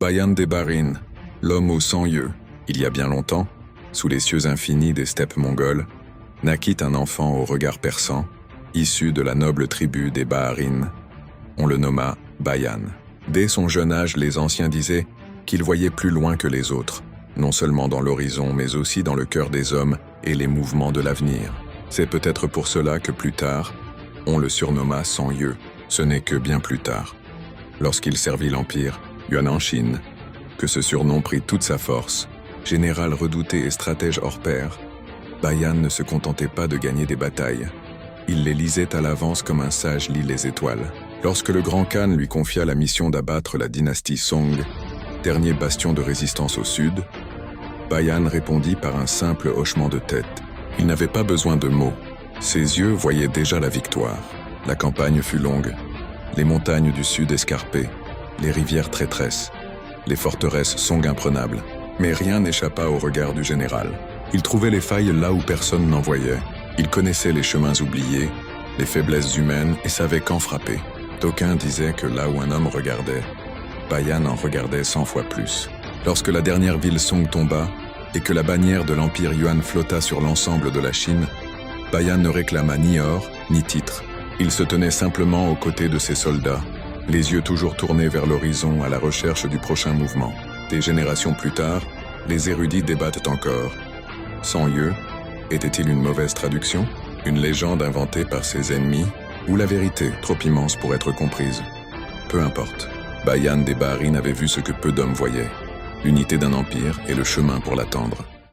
Bayan Debarin, l'homme aux 100 yeux, il y a bien longtemps, sous les cieux infinis des steppes mongoles, naquit un enfant au regard perçant, issu de la noble tribu des Baharines. On le nomma Bayan. Dès son jeune âge, les anciens disaient qu'il voyait plus loin que les autres, non seulement dans l'horizon, mais aussi dans le cœur des hommes et les mouvements de l'avenir. C'est peut-être pour cela que plus tard, on le surnomma 100 yeux. Ce n'est que bien plus tard, lorsqu'il servit l'Empire Yuan en Chine, que ce surnom prit toute sa force. Général redouté et stratège hors pair, Bayan ne se contentait pas de gagner des batailles. Il les lisait à l'avance comme un sage lit les étoiles. Lorsque le grand Khan lui confia la mission d'abattre la dynastie Song, dernier bastion de résistance au sud, Bayan répondit par un simple hochement de tête. Il n'avait pas besoin de mots. Ses yeux voyaient déjà la victoire. La campagne fut longue, les montagnes du sud escarpées, les rivières traîtresses, les forteresses Song imprenables. Mais rien n'échappa au regard du général. Il trouvait les failles là où personne n'en voyait. Il connaissait les chemins oubliés, les faiblesses humaines et savait quand frapper. D'aucuns disaient que là où un homme regardait, Bayan en regardait 100 fois plus. Lorsque la dernière ville Song tomba et que la bannière de l'Empire Yuan flotta sur l'ensemble de la Chine, Bayan ne réclama ni or, ni titre. Il se tenait simplement aux côtés de ses soldats, les yeux toujours tournés vers l'horizon à la recherche du prochain mouvement. Des générations plus tard, les érudits débattent encore. 100 yeux, était-il une mauvaise traduction? Une légende inventée par ses ennemis? Ou la vérité, trop immense pour être comprise? Peu importe. Bayan des Baharines avait vu ce que peu d'hommes voyaient. L'unité d'un empire et le chemin pour l'atteindre.